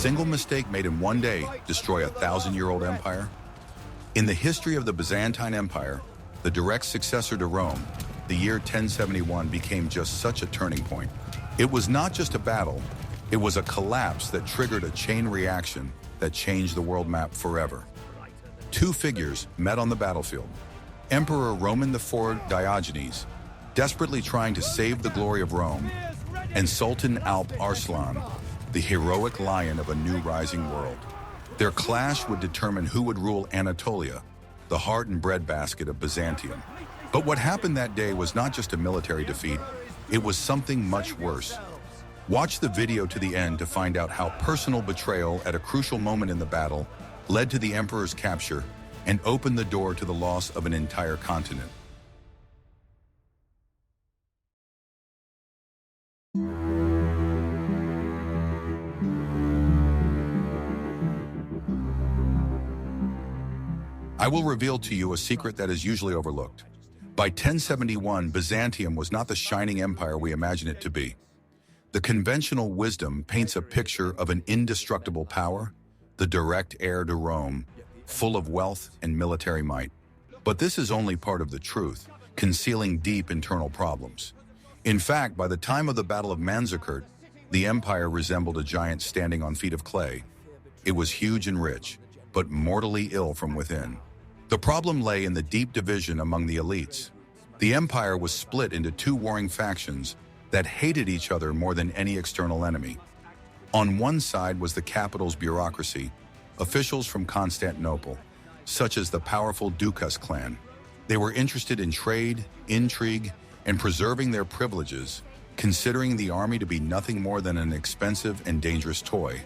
single mistake made in one day destroy a 1,000-year-old empire? In the history of the Byzantine Empire, the direct successor to Rome, the year 1071 became just such a turning point. It was not just a battle, it was a collapse that triggered a chain reaction that changed the world map forever. Two figures met on the battlefield. Emperor Roman IV Diogenes, desperately trying to save the glory of Rome, and Sultan Alp Arslan, the heroic lion of a new rising world. Their clash would determine who would rule Anatolia, the heart and breadbasket of Byzantium. But what happened that day was not just a military defeat, it was something much worse. Watch the video to the end to find out how personal betrayal at a crucial moment in the battle led to the emperor's capture and opened the door to the loss of an entire continent. I will reveal to you a secret that is usually overlooked. By 1071, Byzantium was not the shining empire we imagine it to be. The conventional wisdom paints a picture of an indestructible power, the direct heir to Rome, full of wealth and military might. But this is only part of the truth, concealing deep internal problems. In fact, by the time of the Battle of Manzikert, the empire resembled a giant standing on feet of clay. It was huge and rich, but mortally ill from within. The problem lay in the deep division among the elites. The empire was split into two warring factions that hated each other more than any external enemy. On one side was the capital's bureaucracy, officials from Constantinople, such as the powerful Doukas clan. They were interested in trade, intrigue, and preserving their privileges, considering the army to be nothing more than an expensive and dangerous toy.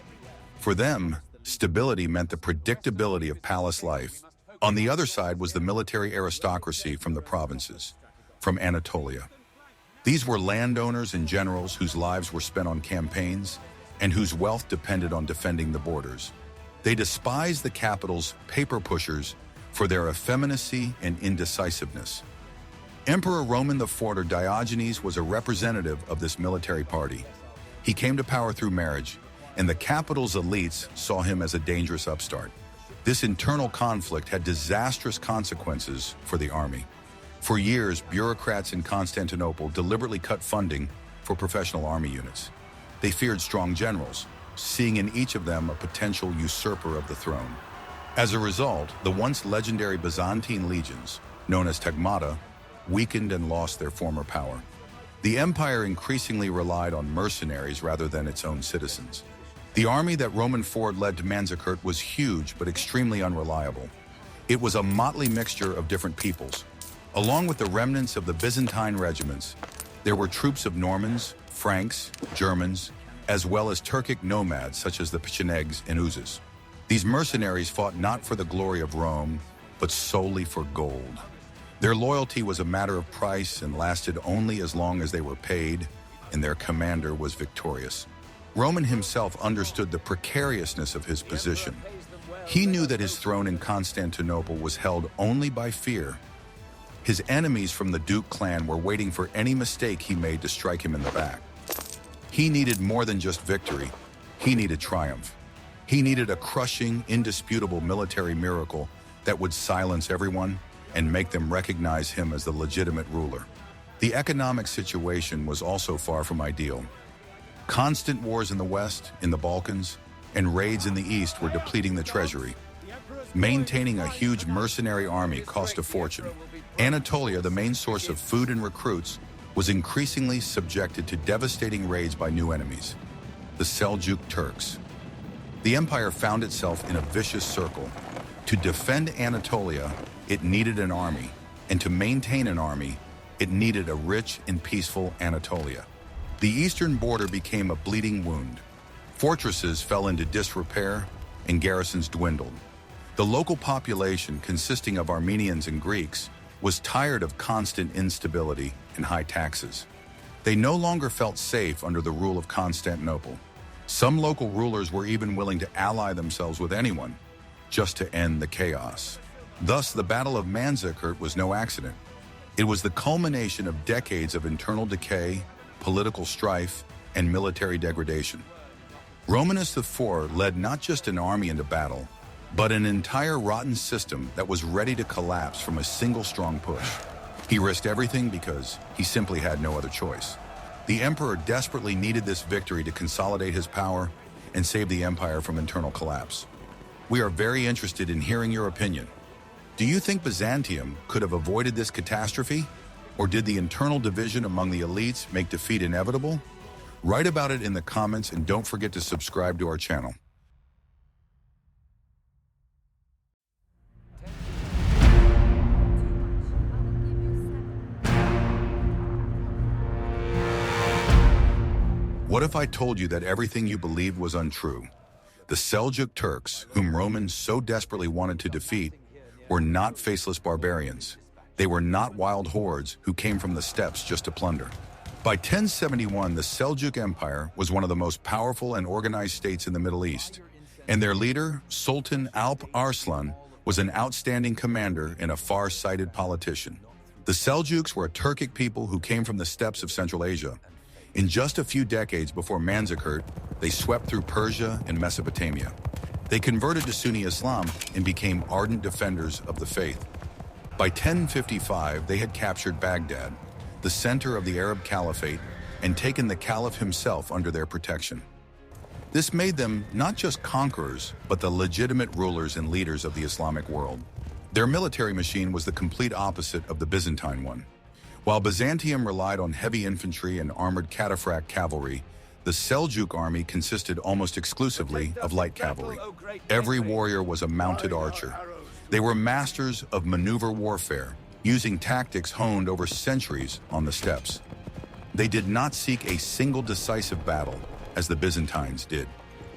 For them, stability meant the predictability of palace life. On the other side was the military aristocracy from the provinces, from Anatolia. These were landowners and generals whose lives were spent on campaigns and whose wealth depended on defending the borders. They despised the capital's paper pushers for their effeminacy and indecisiveness. Emperor Roman IV Diogenes was a representative of this military party. He came to power through marriage, and the capital's elites saw him as a dangerous upstart. This internal conflict had disastrous consequences for the army. For years, bureaucrats in Constantinople deliberately cut funding for professional army units. They feared strong generals, seeing in each of them a potential usurper of the throne. As a result, the once legendary Byzantine legions, known as tagmata, weakened and lost their former power. The empire increasingly relied on mercenaries rather than its own citizens. The army that Roman IV led to Manzikert was huge but extremely unreliable. It was a motley mixture of different peoples. Along with the remnants of the Byzantine regiments, there were troops of Normans, Franks, Germans, as well as Turkic nomads such as the Pechenegs and Uzes. These mercenaries fought not for the glory of Rome, but solely for gold. Their loyalty was a matter of price and lasted only as long as they were paid, and their commander was victorious. Roman himself understood the precariousness of his position. He knew that his throne in Constantinople was held only by fear. His enemies from the Duke clan were waiting for any mistake he made to strike him in the back. He needed more than just victory. He needed triumph. He needed a crushing, indisputable military miracle that would silence everyone and make them recognize him as the legitimate ruler. The economic situation was also far from ideal. Constant wars in the West, in the Balkans, and raids in the East were depleting the treasury. Maintaining a huge mercenary army cost a fortune. Anatolia, the main source of food and recruits, was increasingly subjected to devastating raids by new enemies, the Seljuk Turks. The empire found itself in a vicious circle. To defend Anatolia, it needed an army, and to maintain an army, it needed a rich and peaceful Anatolia. The eastern border became a bleeding wound. Fortresses fell into disrepair, and garrisons dwindled. The local population, consisting of Armenians and Greeks, was tired of constant instability and high taxes. They no longer felt safe under the rule of Constantinople. Some local rulers were even willing to ally themselves with anyone, just to end the chaos. Thus, the Battle of Manzikert was no accident. It was the culmination of decades of internal decay, political strife, and military degradation. Romanus IV led not just an army into battle, but an entire rotten system that was ready to collapse from a single strong push. He risked everything because he simply had no other choice. The emperor desperately needed this victory to consolidate his power and save the empire from internal collapse. We are very interested in hearing your opinion. Do you think Byzantium could have avoided this catastrophe? Or did the internal division among the elites make defeat inevitable? Write about it in the comments and don't forget to subscribe to our channel. What if I told you that everything you believed was untrue? The Seljuk Turks, whom Romans so desperately wanted to defeat, were not faceless barbarians. They were not wild hordes who came from the steppes just to plunder. By 1071, the Seljuk Empire was one of the most powerful and organized states in the Middle East, and their leader, Sultan Alp Arslan, was an outstanding commander and a far-sighted politician. The Seljuks were a Turkic people who came from the steppes of Central Asia. In just a few decades before Manzikert, they swept through Persia and Mesopotamia. They converted to Sunni Islam and became ardent defenders of the faith. By 1055, they had captured Baghdad, the center of the Arab Caliphate, and taken the Caliph himself under their protection. This made them not just conquerors, but the legitimate rulers and leaders of the Islamic world. Their military machine was the complete opposite of the Byzantine one. While Byzantium relied on heavy infantry and armored cataphracts cavalry, the Seljuk army consisted almost exclusively of light cavalry. Every warrior was a mounted archer. They were masters of maneuver warfare, using tactics honed over centuries on the steppes. They did not seek a single decisive battle, as the Byzantines did.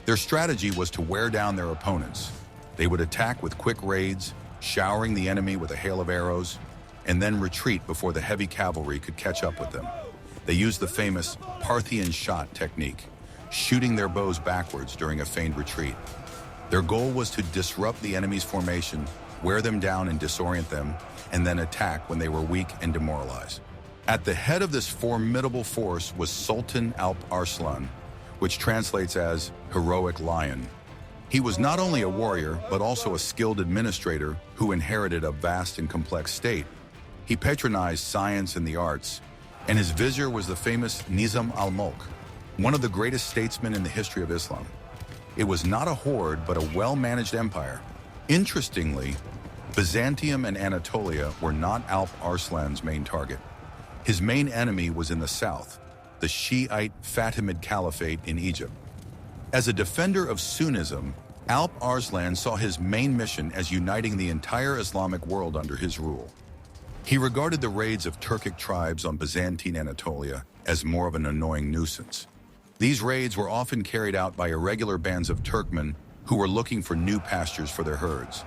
Their strategy was to wear down their opponents. They would attack with quick raids, showering the enemy with a hail of arrows, and then retreat before the heavy cavalry could catch up with them. They used the famous Parthian shot technique, shooting their bows backwards during a feigned retreat. Their goal was to disrupt the enemy's formation, wear them down and disorient them, and then attack when they were weak and demoralized. At the head of this formidable force was Sultan Alp Arslan, which translates as heroic lion. He was not only a warrior, but also a skilled administrator who inherited a vast and complex state. He patronized science and the arts, and his vizier was the famous Nizam al-Mulk, one of the greatest statesmen in the history of Islam. It was not a horde, but a well-managed empire. Interestingly, Byzantium and Anatolia were not Alp Arslan's main target. His main enemy was in the south, the Shiite Fatimid Caliphate in Egypt. As a defender of Sunnism, Alp Arslan saw his main mission as uniting the entire Islamic world under his rule. He regarded the raids of Turkic tribes on Byzantine Anatolia as more of an annoying nuisance. These raids were often carried out by irregular bands of Turkmen who were looking for new pastures for their herds.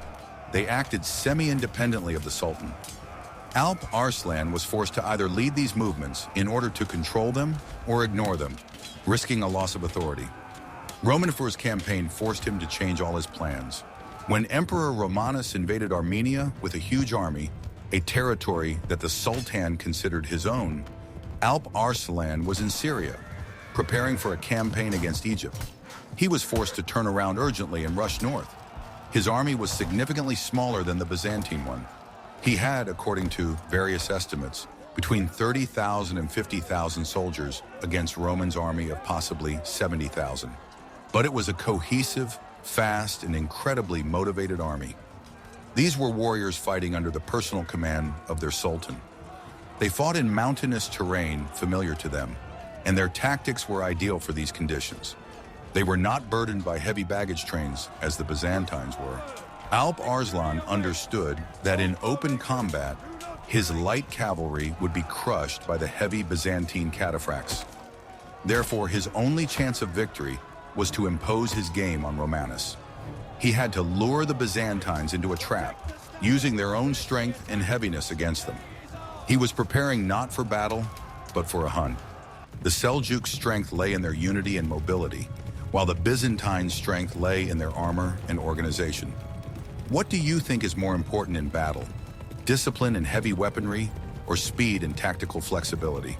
They acted semi-independently of the Sultan. Alp Arslan was forced to either lead these movements in order to control them or ignore them, risking a loss of authority. Roman IV's campaign forced him to change all his plans. When Emperor Romanos invaded Armenia with a huge army, a territory that the Sultan considered his own, Alp Arslan was in Syria, preparing for a campaign against Egypt. He was forced to turn around urgently and rush north. His army was significantly smaller than the Byzantine one. He had, according to various estimates, between 30,000 and 50,000 soldiers against Roman's army of possibly 70,000. But it was a cohesive, fast, and incredibly motivated army. These were warriors fighting under the personal command of their sultan. They fought in mountainous terrain familiar to them, and their tactics were ideal for these conditions. They were not burdened by heavy baggage trains, as the Byzantines were. Alp Arslan understood that in open combat, his light cavalry would be crushed by the heavy Byzantine cataphracts. Therefore, his only chance of victory was to impose his game on Romanus. He had to lure the Byzantines into a trap, using their own strength and heaviness against them. He was preparing not for battle, but for a hunt. The Seljuk strength lay in their unity and mobility, while the Byzantine strength lay in their armor and organization. What do you think is more important in battle? Discipline and heavy weaponry, or speed and tactical flexibility?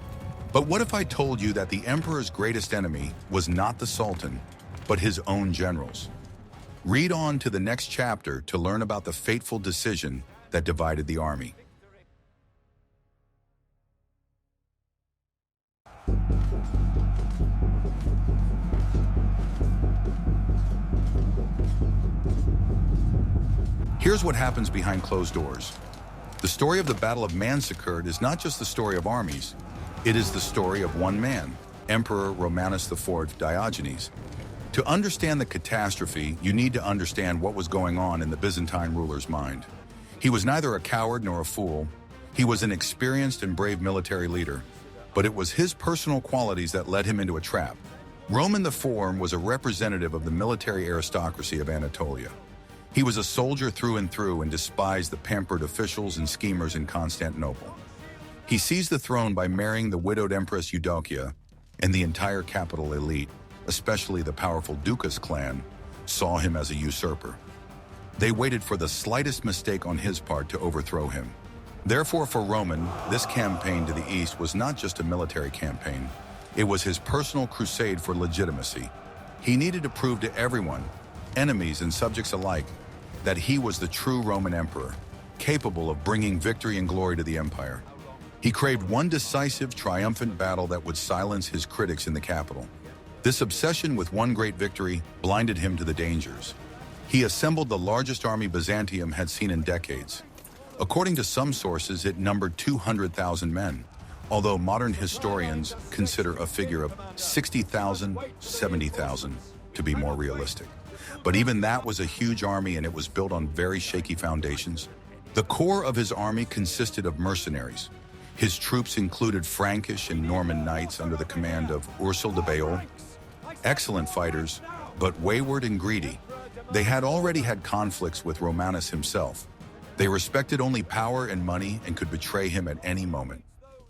But what if I told you that the emperor's greatest enemy was not the Sultan, but his own generals. Read on to the next chapter to learn about the fateful decision that divided the army. Here's what happens behind closed doors. The story of the Battle of Manzikert is not just the story of armies. It is the story of one man, Emperor Romanos IV Diogenes. To understand the catastrophe, you need to understand what was going on in the Byzantine ruler's mind. He was neither a coward nor a fool. He was an experienced and brave military leader, but it was his personal qualities that led him into a trap. Roman IV was a representative of the military aristocracy of Anatolia. He was a soldier through and through and despised the pampered officials and schemers in Constantinople. He seized the throne by marrying the widowed Empress Eudokia, and the entire capital elite, especially the powerful Doukas clan, saw him as a usurper. They waited for the slightest mistake on his part to overthrow him. Therefore, for Roman, this campaign to the east was not just a military campaign. It was his personal crusade for legitimacy. He needed to prove to everyone, enemies and subjects alike, that he was the true Roman emperor, capable of bringing victory and glory to the empire. He craved one decisive, triumphant battle that would silence his critics in the capital. This obsession with one great victory blinded him to the dangers. He assembled the largest army Byzantium had seen in decades. According to some sources, it numbered 200,000 men, although modern historians consider a figure of 60,000, 70,000 to be more realistic. But even that was a huge army, and it was built on very shaky foundations. The core of his army consisted of mercenaries. His troops included Frankish and Norman knights under the command of Ursel de Baol. Excellent fighters, but wayward and greedy. They had already had conflicts with Romanus himself. They respected only power and money and could betray him at any moment.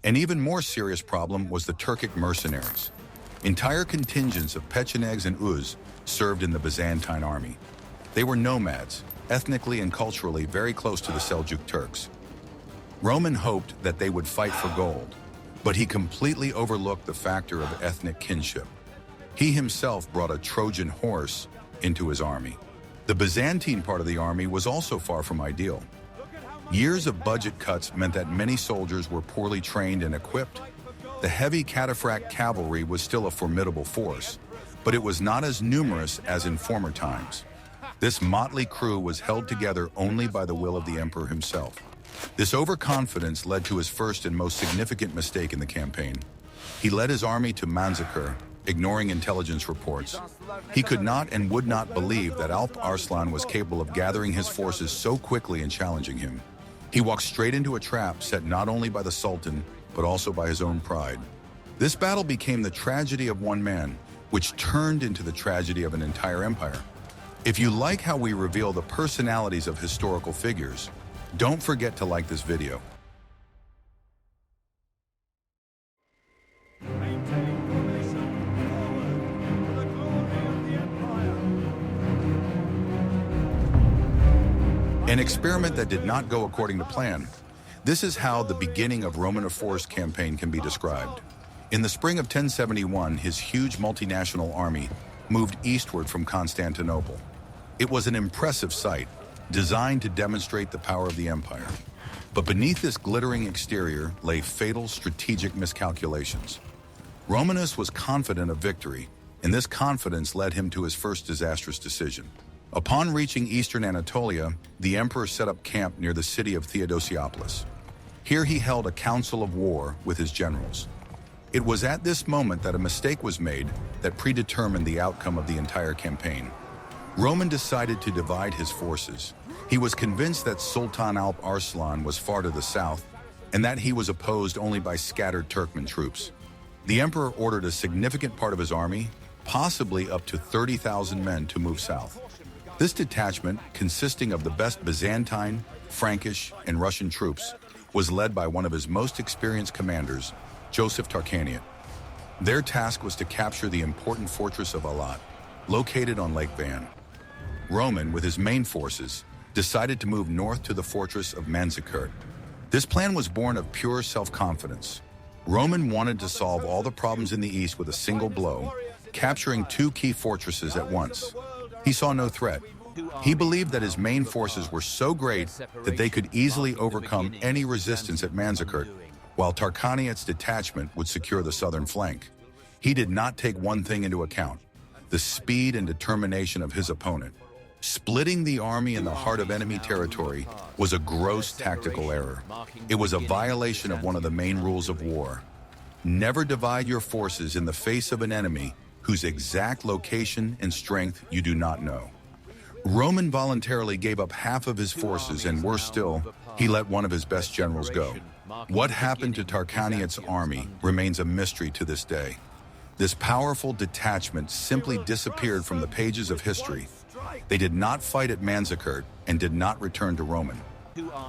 An even more serious problem was the Turkic mercenaries. Entire contingents of Pechenegs and Uz served in the Byzantine army. They were nomads, ethnically and culturally very close to the Seljuk Turks. Roman hoped that they would fight for gold, but he completely overlooked the factor of ethnic kinship. He himself brought a Trojan horse into his army. The Byzantine part of the army was also far from ideal. Years of budget cuts meant that many soldiers were poorly trained and equipped. The heavy cataphracts cavalry was still a formidable force, but it was not as numerous as in former times. This motley crew was held together only by the will of the emperor himself. This overconfidence led to his first and most significant mistake in the campaign. He led his army to Manzikert, ignoring intelligence reports. He could not and would not believe that Alp Arslan was capable of gathering his forces so quickly and challenging him. He walked straight into a trap set not only by the Sultan, but also by his own pride. This battle became the tragedy of one man, which turned into the tragedy of an entire empire. If you like how we reveal the personalities of historical figures, don't forget to like this video. An experiment that did not go according to plan. This is how the beginning of Roman IV's campaign can be described. In the spring of 1071, his huge multinational army moved eastward from Constantinople. It was an impressive sight, designed to demonstrate the power of the empire. But beneath this glittering exterior lay fatal strategic miscalculations. Romanus was confident of victory, and this confidence led him to his first disastrous decision. Upon reaching eastern Anatolia, the emperor set up camp near the city of Theodosiopolis. Here he held a council of war with his generals. It was at this moment that a mistake was made that predetermined the outcome of the entire campaign. Roman decided to divide his forces. He was convinced that Sultan Alp Arslan was far to the south, and that he was opposed only by scattered Turkmen troops. The emperor ordered a significant part of his army, possibly up to 30,000 men, to move south. This detachment, consisting of the best Byzantine, Frankish, and Russian troops, was led by one of his most experienced commanders, Joseph Tarkanian. Their task was to capture the important fortress of Alat, located on Lake Van. Roman, with his main forces, decided to move north to the fortress of Manzikert. This plan was born of pure self-confidence. Roman wanted to solve all the problems in the east with a single blow, capturing two key fortresses at once. He saw no threat. He believed that his main forces were so great that they could easily overcome any resistance at Manzikert, while Tarchaniot's detachment would secure the southern flank. He did not take one thing into account: the speed and determination of his opponent. Splitting the army in the heart of enemy territory was a gross tactical error. It was a violation of one of the main rules of war. Never divide your forces in the face of an enemy whose exact location and strength you do not know. Roman voluntarily gave up half of his forces, and worse still, he let one of his best generals go. What happened to Tarchaniot's army remains a mystery to this day. This powerful detachment simply disappeared from the pages of history. They did not fight at Manzikert and did not return to Roman.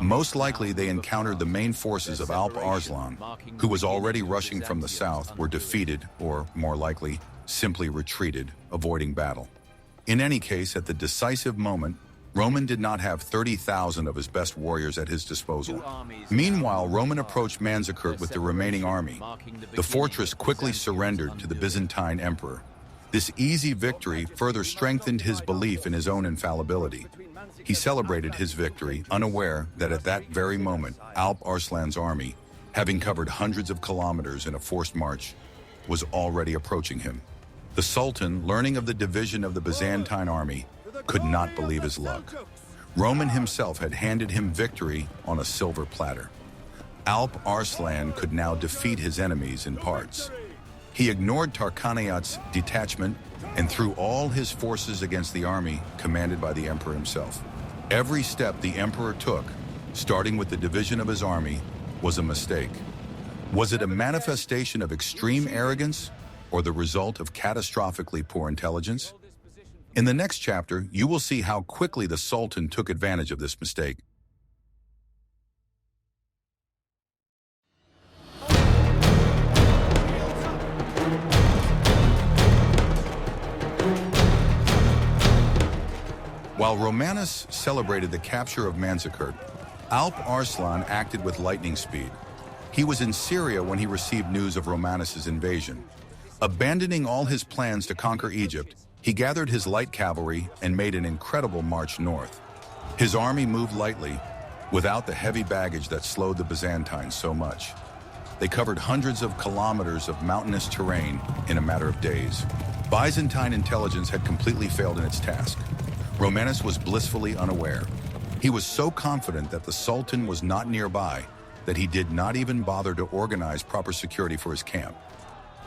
Most likely they encountered the main forces of Alp Arslan, who was already rushing from the south, were defeated, or more likely, simply retreated, avoiding battle. In any case, at the decisive moment, Roman did not have 30,000 of his best warriors at his disposal. Meanwhile, Roman approached Manzikert with the remaining army. The fortress quickly surrendered to the Byzantine Emperor. This easy victory further strengthened his belief in his own infallibility. He celebrated his victory, unaware that at that very moment, Alp Arslan's army, having covered hundreds of kilometers in a forced march, was already approaching him. The Sultan, learning of the division of the Byzantine army, could not believe his luck. Roman himself had handed him victory on a silver platter. Alp Arslan could now defeat his enemies in parts. He ignored Tarchaniot's detachment and threw all his forces against the army commanded by the emperor himself. Every step the emperor took, starting with the division of his army, was a mistake. Was it a manifestation of extreme arrogance or the result of catastrophically poor intelligence? In the next chapter, you will see how quickly the Sultan took advantage of this mistake. While Romanus celebrated the capture of Manzikert, Alp Arslan acted with lightning speed. He was in Syria when he received news of Romanus's invasion. Abandoning all his plans to conquer Egypt, he gathered his light cavalry and made an incredible march north. His army moved lightly, without the heavy baggage that slowed the Byzantines so much. They covered hundreds of kilometers of mountainous terrain in a matter of days. Byzantine intelligence had completely failed in its task. Romanus was blissfully unaware. He was so confident that the Sultan was not nearby that he did not even bother to organize proper security for his camp.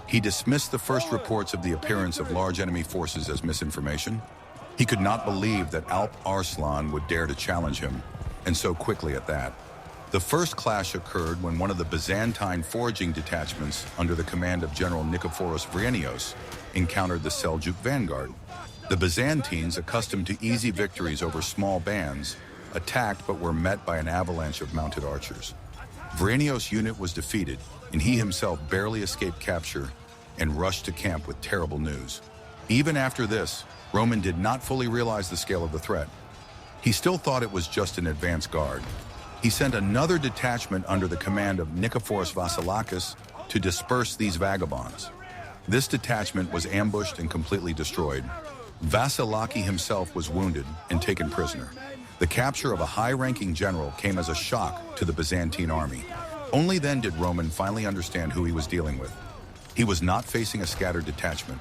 He dismissed the first reports of the appearance of large enemy forces as misinformation. He could not believe that Alp Arslan would dare to challenge him, and so quickly at that. The first clash occurred when one of the Byzantine foraging detachments under the command of General Nikephoros Vrenios encountered the Seljuk vanguard. The Byzantines, accustomed to easy victories over small bands, attacked but were met by an avalanche of mounted archers. Vrenios' unit was defeated, and he himself barely escaped capture and rushed to camp with terrible news. Even after this, Roman did not fully realize the scale of the threat. He still thought it was just an advance guard. He sent another detachment under the command of Nikephoros Vasilakis to disperse these vagabonds. This detachment was ambushed and completely destroyed. Vasilaki himself was wounded and taken prisoner. The capture of a high-ranking general came as a shock to the Byzantine army. Only then did Roman finally understand who he was dealing with. He was not facing a scattered detachment,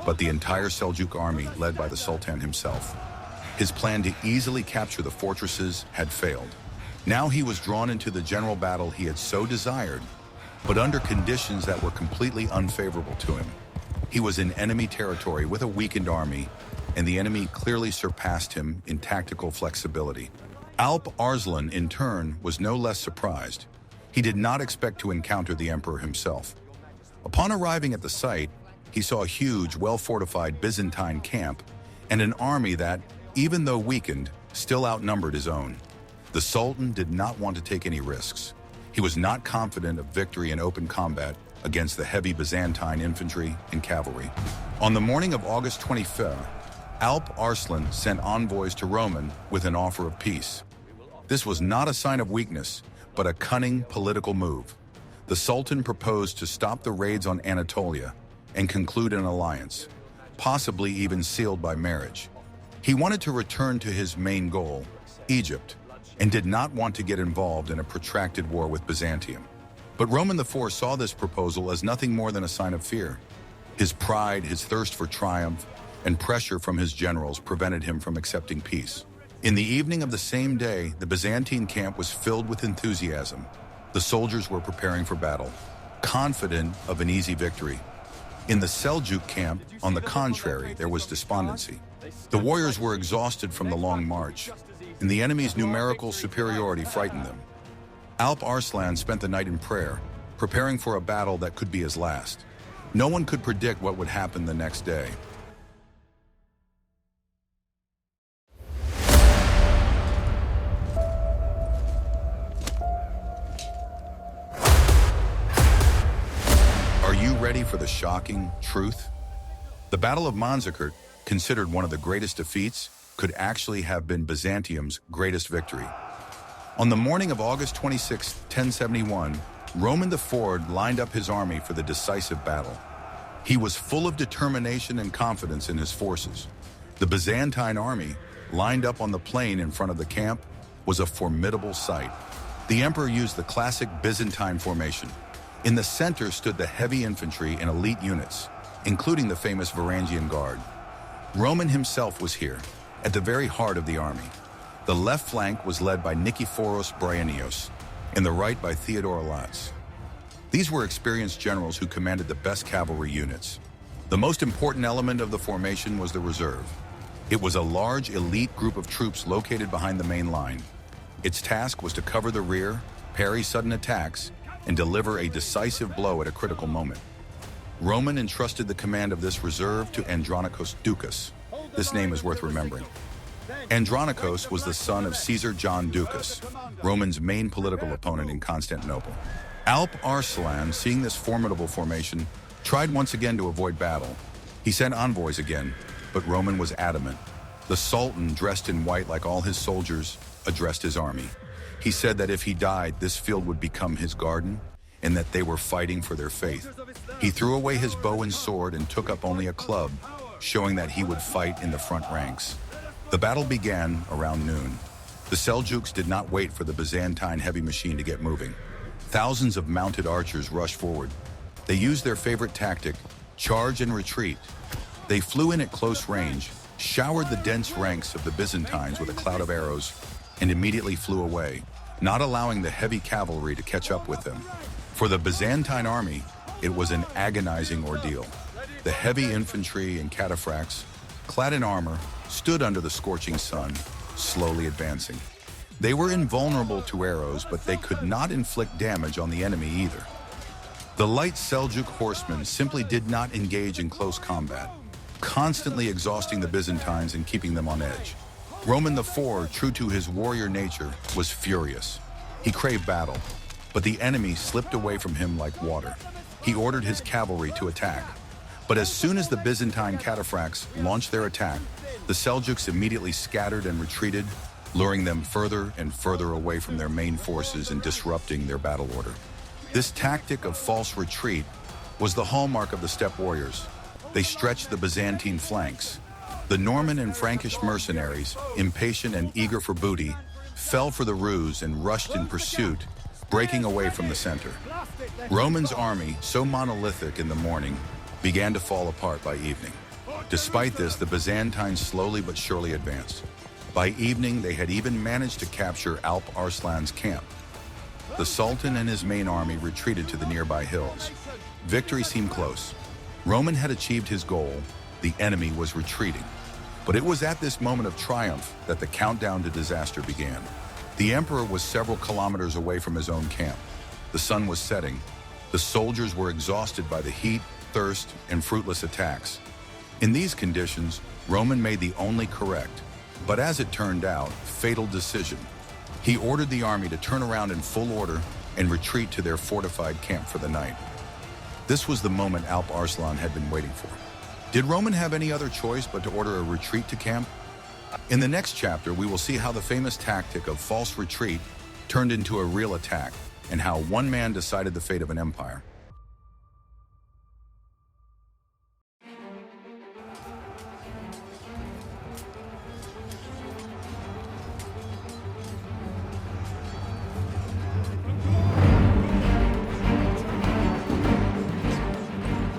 but the entire Seljuk army led by the Sultan himself. His plan to easily capture the fortresses had failed. Now he was drawn into the general battle he had so desired, but under conditions that were completely unfavorable to him. He was in enemy territory with a weakened army, and the enemy clearly surpassed him in tactical flexibility. Alp Arslan, in turn, was no less surprised. He did not expect to encounter the emperor himself. Upon arriving at the site, he saw a huge, well-fortified Byzantine camp and an army that, even though weakened, still outnumbered his own. The Sultan did not want to take any risks. He was not confident of victory in open combat against the heavy Byzantine infantry and cavalry. On the morning of August 25th, Alp Arslan sent envoys to Roman with an offer of peace. This was not a sign of weakness, but a cunning political move. The Sultan proposed to stop the raids on Anatolia and conclude an alliance. possibly even sealed by marriage. He wanted to return to his main goal, Egypt, and did not want to get involved in a protracted war with Byzantium. But Roman IV saw this proposal as nothing more than a sign of fear. His pride, his thirst for triumph, and pressure from his generals prevented him from accepting peace. In the evening of the same day, the Byzantine camp was filled with enthusiasm. The soldiers were preparing for battle, confident of an easy victory. In the Seljuk camp, on the contrary, there was despondency. The warriors were exhausted from the long march, and the enemy's numerical superiority frightened them. Alp Arslan spent the night in prayer, preparing for a battle that could be his last. No one could predict what would happen the next day. Are you ready for the shocking truth? The Battle of Manzikert, considered one of the greatest defeats, could actually have been Byzantium's greatest victory. On the morning of August 26, 1071, Roman IV lined up his army for the decisive battle. He was full of determination and confidence in his forces. The Byzantine army, lined up on the plain in front of the camp, was a formidable sight. The emperor used the classic Byzantine formation. In the center stood the heavy infantry and elite units, including the famous Varangian Guard. Roman himself was here, at the very heart of the army. The left flank was led by Nikephoros Bryennios, and the right by Theodore Latz. These were experienced generals who commanded the best cavalry units. The most important element of the formation was the reserve. It was a large, elite group of troops located behind the main line. Its task was to cover the rear, parry sudden attacks, and deliver a decisive blow at a critical moment. Roman entrusted the command of this reserve to Andronikos Doukas. This name is worth remembering. Andronikos was the son of Caesar John Doukas, Roman's main political opponent in Constantinople. Alp Arslan, seeing this formidable formation, tried once again to avoid battle. He sent envoys again, but Roman was adamant. The Sultan, dressed in white like all his soldiers, addressed his army. He said that if he died, this field would become his garden, and that they were fighting for their faith. He threw away his bow and sword and took up only a club, showing that he would fight in the front ranks. The battle began around noon. The Seljuks did not wait for the Byzantine heavy machine to get moving. Thousands of mounted archers rushed forward. They used their favorite tactic, charge and retreat. They flew in at close range, showered the dense ranks of the Byzantines with a cloud of arrows, and immediately flew away, not allowing the heavy cavalry to catch up with them. For the Byzantine army, it was an agonizing ordeal. The heavy infantry and cataphracts, clad in armor, stood under the scorching sun, slowly advancing. They were invulnerable to arrows, but they could not inflict damage on the enemy either. The light Seljuk horsemen simply did not engage in close combat, constantly exhausting the Byzantines and keeping them on edge. Roman IV, true to his warrior nature, was furious. He craved battle, but the enemy slipped away from him like water. He ordered his cavalry to attack. But as soon as the Byzantine cataphracts launched their attack, the Seljuks immediately scattered and retreated, luring them further and further away from their main forces and disrupting their battle order. This tactic of false retreat was the hallmark of the steppe warriors. They stretched the Byzantine flanks. The Norman and Frankish mercenaries, impatient and eager for booty, fell for the ruse and rushed in pursuit, breaking away from the center. Roman's army, so monolithic in the morning, began to fall apart by evening. Despite this, the Byzantines slowly but surely advanced. By evening, they had even managed to capture Alp Arslan's camp. The Sultan and his main army retreated to the nearby hills. Victory seemed close. Roman had achieved his goal. The enemy was retreating. But it was at this moment of triumph that the countdown to disaster began. The emperor was several kilometers away from his own camp. The sun was setting. The soldiers were exhausted by the heat, thirst, and fruitless attacks. In these conditions, Roman made the only correct, but as it turned out, fatal decision. He ordered the army to turn around in full order and retreat to their fortified camp for the night. This was the moment Alp Arslan had been waiting for. Did Roman have any other choice but to order a retreat to camp? In the next chapter, we will see how the famous tactic of false retreat turned into a real attack, and how one man decided the fate of an empire.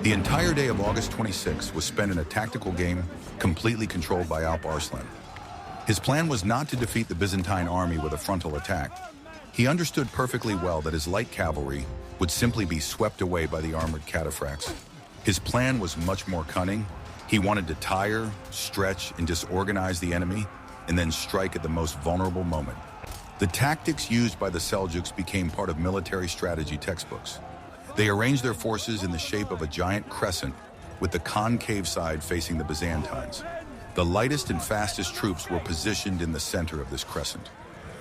The entire day of August 26 was spent in a tactical game completely controlled by Alp Arslan. His plan was not to defeat the Byzantine army with a frontal attack. He understood perfectly well that his light cavalry would simply be swept away by the armored cataphracts. His plan was much more cunning. He wanted to tire, stretch, and disorganize the enemy, and then strike at the most vulnerable moment. The tactics used by the Seljuks became part of military strategy textbooks. They arranged their forces in the shape of a giant crescent, with the concave side facing the Byzantines. The lightest and fastest troops were positioned in the center of this crescent.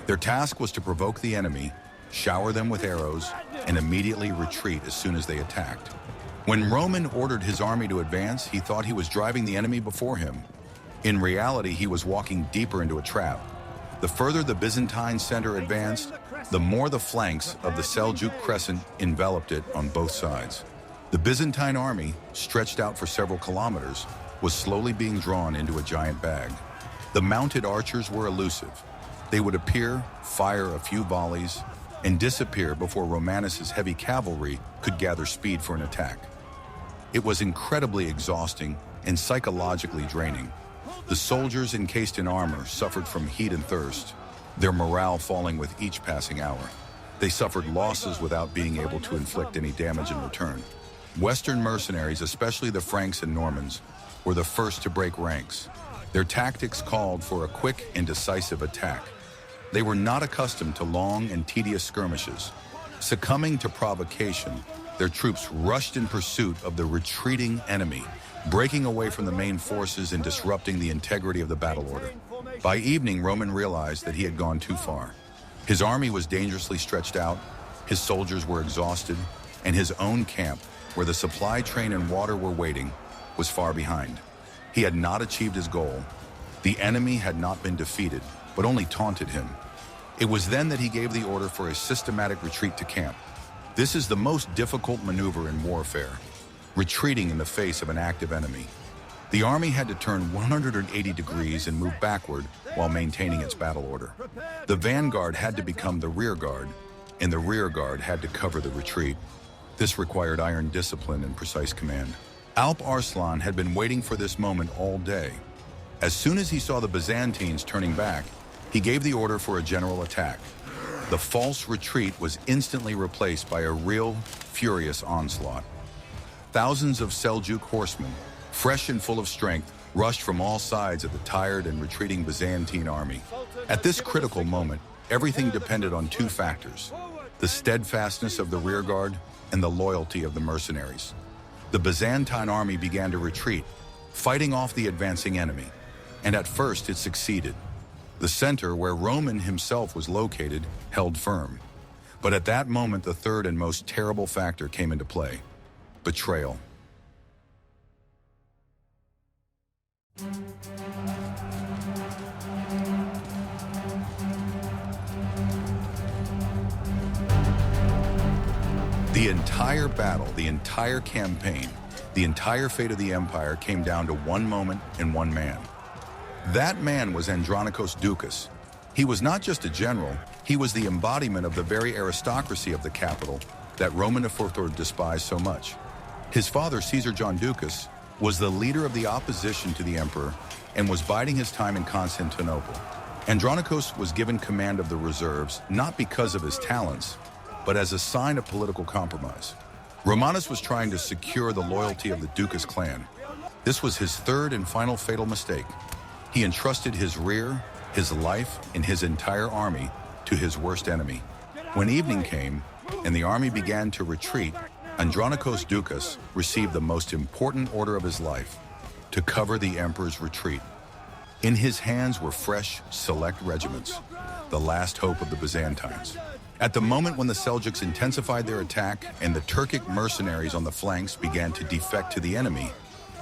Their task was to provoke the enemy, shower them with arrows, and immediately retreat as soon as they attacked. When Roman ordered his army to advance, he thought he was driving the enemy before him. In reality, he was walking deeper into a trap. The further the Byzantine center advanced, the more the flanks of the Seljuk crescent enveloped it on both sides. The Byzantine army, stretched out for several kilometers, was slowly being drawn into a giant bag. The mounted archers were elusive. They would appear, fire a few volleys, and disappear before Romanus's heavy cavalry could gather speed for an attack. It was incredibly exhausting and psychologically draining. The soldiers encased in armor suffered from heat and thirst, their morale falling with each passing hour. They suffered losses without being able to inflict any damage in return. Western mercenaries, especially the Franks and Normans, were the first to break ranks. Their tactics called for a quick and decisive attack. They were not accustomed to long and tedious skirmishes. Succumbing to provocation, their troops rushed in pursuit of the retreating enemy, breaking away from the main forces and disrupting the integrity of the battle order. By evening, Roman realized that he had gone too far. His army was dangerously stretched out, his soldiers were exhausted, and his own camp, where the supply train and water were waiting, was far behind. He had not achieved his goal. The enemy had not been defeated, but only taunted him. It was then that he gave the order for a systematic retreat to camp. This is the most difficult maneuver in warfare, retreating in the face of an active enemy. The army had to turn 180 degrees and move backward while maintaining its battle order. The vanguard had to become the rear guard, and the rear guard had to cover the retreat. This required iron discipline and precise command. Alp Arslan had been waiting for this moment all day. As soon as he saw the Byzantines turning back, he gave the order for a general attack. The false retreat was instantly replaced by a real, furious onslaught. Thousands of Seljuk horsemen, fresh and full of strength, rushed from all sides at the tired and retreating Byzantine army. At this critical moment, everything depended on two factors: the steadfastness of the rearguard and the loyalty of the mercenaries. The Byzantine army began to retreat, fighting off the advancing enemy, and at first it succeeded. The center, where Roman himself was located, held firm. But at that moment, the third and most terrible factor came into play: betrayal. The entire battle, the entire campaign, the entire fate of the empire came down to one moment and one man. That man was Andronikos Doukas. He was not just a general, he was the embodiment of the very aristocracy of the capital that Romanus IV despised so much. His father, Caesar John Doukas, was the leader of the opposition to the emperor and was biding his time in Constantinople. Andronikos was given command of the reserves not because of his talents, but as a sign of political compromise. Romanus was trying to secure the loyalty of the Doukas clan. This was his third and final fatal mistake. He entrusted his rear, his life, and his entire army to his worst enemy. When evening came and the army began to retreat, Andronikos Doukas received the most important order of his life: to cover the emperor's retreat. In his hands were fresh, select regiments, the last hope of the Byzantines. At the moment when the Seljuks intensified their attack and the Turkic mercenaries on the flanks began to defect to the enemy,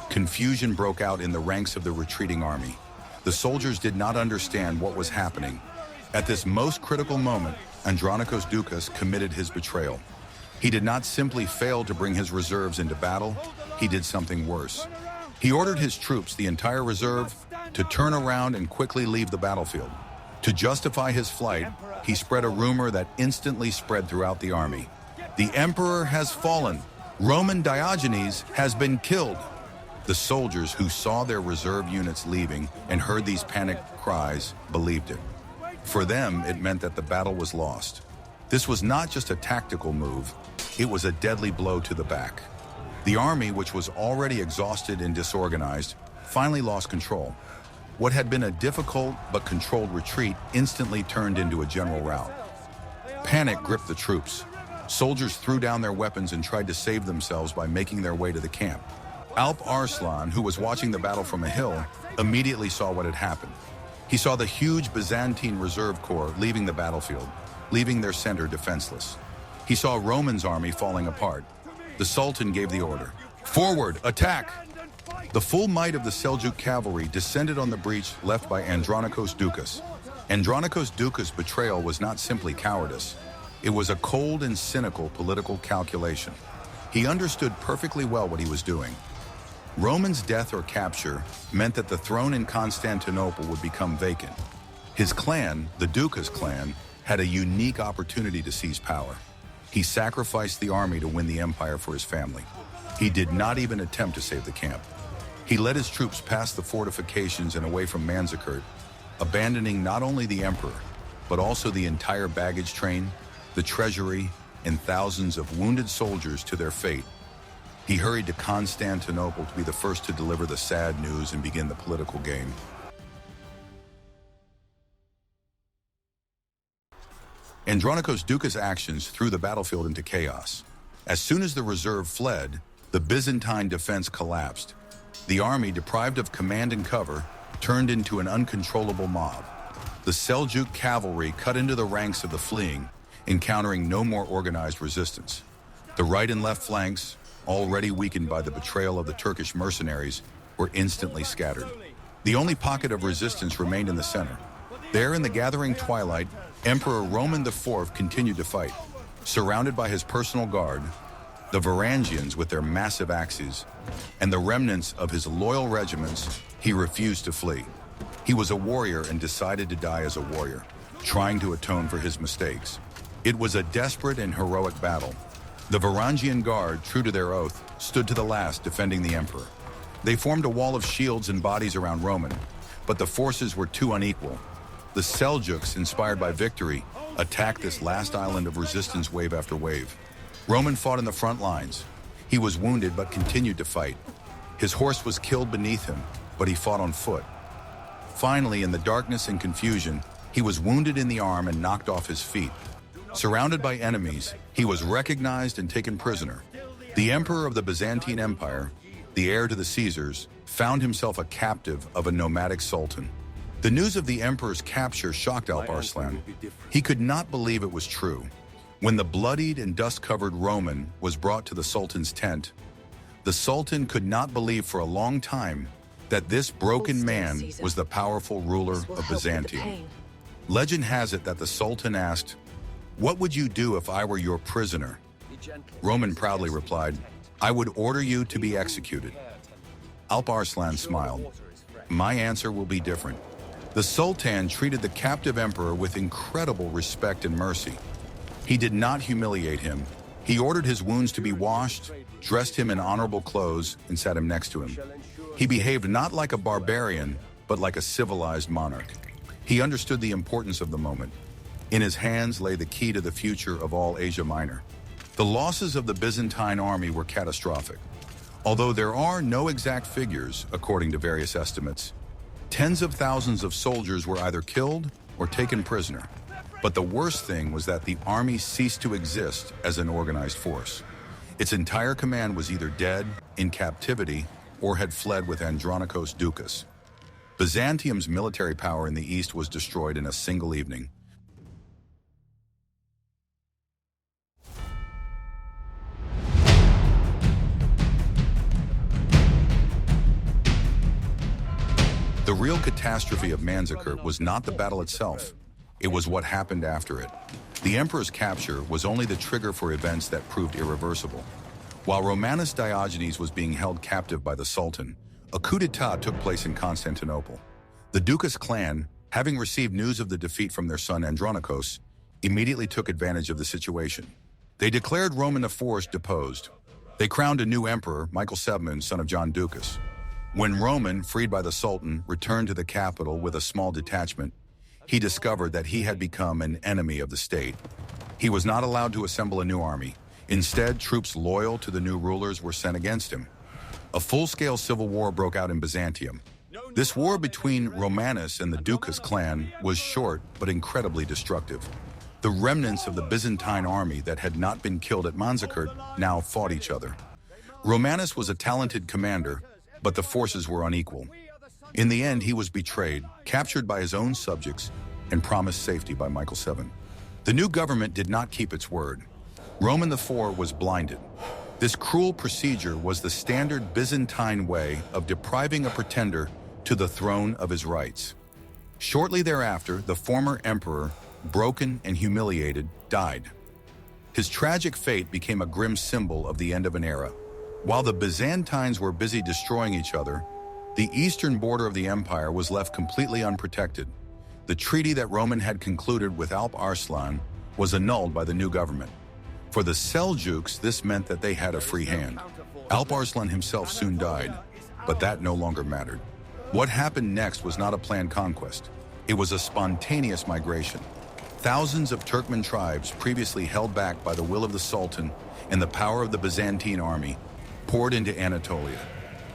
confusion broke out in the ranks of the retreating army. The soldiers did not understand what was happening. At this most critical moment, Andronikos Doukas committed his betrayal. He did not simply fail to bring his reserves into battle, he did something worse. He ordered his troops, the entire reserve, to turn around and quickly leave the battlefield. To justify his flight, he spread a rumor that instantly spread throughout the army. "The emperor has fallen. Roman Diogenes has been killed. The soldiers who saw their reserve units leaving and heard these panicked cries believed it. For them, it meant that the battle was lost. This was not just a tactical move, it was a deadly blow to the back. The army, which was already exhausted and disorganized, finally lost control. What had been a difficult but controlled retreat instantly turned into a general rout. Panic gripped the troops. Soldiers threw down their weapons and tried to save themselves by making their way to the camp. Alp Arslan, who was watching the battle from a hill, immediately saw what had happened. He saw the huge Byzantine reserve corps leaving the battlefield, leaving their center defenseless. He saw Roman's army falling apart. The Sultan gave the order, "Forward, attack!" The full might of the Seljuk cavalry descended on the breach left by Andronikos Doukas. Andronikos Doukas' betrayal was not simply cowardice. It was a cold and cynical political calculation. He understood perfectly well what he was doing. Roman's death or capture meant that the throne in Constantinople would become vacant. His clan, the Doukas clan, had a unique opportunity to seize power. He sacrificed the army to win the empire for his family. He did not even attempt to save the camp. He led his troops past the fortifications and away from Manzikert, abandoning not only the emperor, but also the entire baggage train, the treasury, and thousands of wounded soldiers to their fate. He hurried to Constantinople to be the first to deliver the sad news and begin the political game. Andronikos Doukas' actions threw the battlefield into chaos. As soon as the reserve fled, the Byzantine defense collapsed. The army, deprived of command and cover, turned into an uncontrollable mob. The Seljuk cavalry cut into the ranks of the fleeing, encountering no more organized resistance. The right and left flanks, already weakened by the betrayal of the Turkish mercenaries, were instantly scattered. The only pocket of resistance remained in the center. There, in the gathering twilight, Emperor Roman IV continued to fight. Surrounded by his personal guard, the Varangians with their massive axes, and the remnants of his loyal regiments, he refused to flee. He was a warrior and decided to die as a warrior, trying to atone for his mistakes. It was a desperate and heroic battle. The Varangian guard, true to their oath, stood to the last, defending the emperor. They formed a wall of shields and bodies around Roman, but the forces were too unequal. The Seljuks, inspired by victory, attacked this last island of resistance wave after wave. Roman fought in the front lines. He was wounded but continued to fight. His horse was killed beneath him, but he fought on foot. Finally, in the darkness and confusion, he was wounded in the arm and knocked off his feet. Surrounded by enemies, he was recognized and taken prisoner. The emperor of the Byzantine Empire, the heir to the Caesars, found himself a captive of a nomadic sultan. The news of the emperor's capture shocked Alp Arslan. He could not believe it was true. When the bloodied and dust-covered Roman was brought to the sultan's tent, the sultan could not believe for a long time that this broken man was the powerful ruler of Byzantium. Legend has it that the sultan asked, "What would you do if I were your prisoner?" Roman proudly replied, "I would order you to be executed." Alp Arslan smiled. "My answer will be different." The Sultan treated the captive emperor with incredible respect and mercy. He did not humiliate him. He ordered his wounds to be washed, dressed him in honorable clothes, and sat him next to him. He behaved not like a barbarian, but like a civilized monarch. He understood the importance of the moment. In his hands lay the key to the future of all Asia Minor. The losses of the Byzantine army were catastrophic. Although there are no exact figures, according to various estimates, tens of thousands of soldiers were either killed or taken prisoner. But the worst thing was that the army ceased to exist as an organized force. Its entire command was either dead, in captivity, or had fled with Andronikos Doukas. Byzantium's military power in the east was destroyed in a single evening. The real catastrophe of Manzikert was not the battle itself. It was what happened after it. The emperor's capture was only the trigger for events that proved irreversible. While Romanus Diogenes was being held captive by the Sultan, a coup d'etat took place in Constantinople. The Doukas clan, having received news of the defeat from their son Andronikos, immediately took advantage of the situation. They declared Roman IV deposed. They crowned a new emperor, Michael VII, son of John Doukas. When Roman, freed by the Sultan, returned to the capital with a small detachment, he discovered that he had become an enemy of the state. He was not allowed to assemble a new army. Instead, troops loyal to the new rulers were sent against him. A full-scale civil war broke out in Byzantium. This war between Romanus and the Doukas clan was short but incredibly destructive. The remnants of the Byzantine army that had not been killed at Manzikert now fought each other. Romanus was a talented commander, but the forces were unequal. In the end, he was betrayed, captured by his own subjects, and promised safety by Michael VII. The new government did not keep its word. Roman IV was blinded. This cruel procedure was the standard Byzantine way of depriving a pretender to the throne of his rights. Shortly thereafter, the former emperor, broken and humiliated, died. His tragic fate became a grim symbol of the end of an era. While the Byzantines were busy destroying each other, the eastern border of the empire was left completely unprotected. The treaty that Roman had concluded with Alp Arslan was annulled by the new government. For the Seljuks, this meant that they had a free hand. Alp Arslan himself soon died, but that no longer mattered. What happened next was not a planned conquest. It was a spontaneous migration. Thousands of Turkmen tribes, previously held back by the will of the Sultan and the power of the Byzantine army, poured into Anatolia.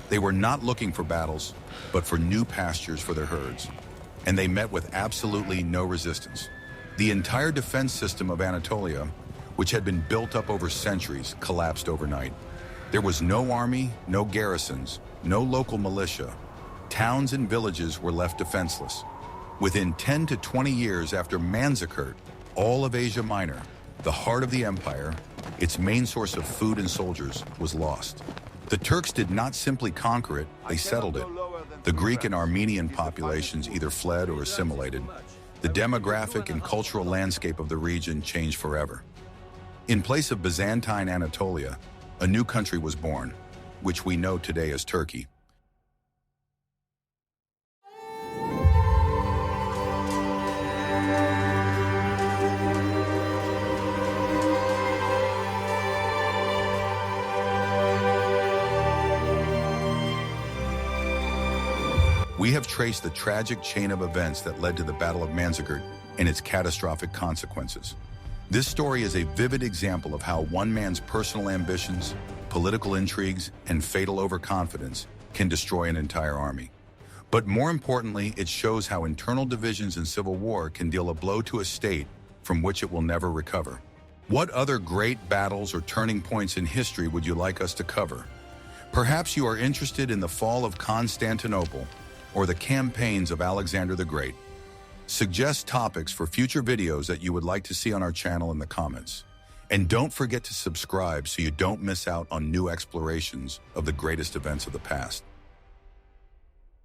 They were not looking for battles, but for new pastures for their herds. And they met with absolutely no resistance. The entire defense system of Anatolia, which had been built up over centuries, collapsed overnight. There was no army, no garrisons, no local militia. Towns and villages were left defenseless. Within 10 to 20 years after Manzikert, all of Asia Minor, the heart of the empire, its main source of food and soldiers, was lost. The Turks did not simply conquer it, they settled it. The Greek and Armenian populations either fled or assimilated. The demographic and cultural landscape of the region changed forever. In place of Byzantine Anatolia, a new country was born, which we know today as Turkey. We have traced the tragic chain of events that led to the Battle of Manzikert and its catastrophic consequences. This story is a vivid example of how one man's personal ambitions, political intrigues, and fatal overconfidence can destroy an entire army. But more importantly, it shows how internal divisions and civil war can deal a blow to a state from which it will never recover. What other great battles or turning points in history would you like us to cover? Perhaps you are interested in the fall of Constantinople or the campaigns of Alexander the Great. Suggest topics for future videos that you would like to see on our channel in the comments. And don't forget to subscribe so you don't miss out on new explorations of the greatest events of the past.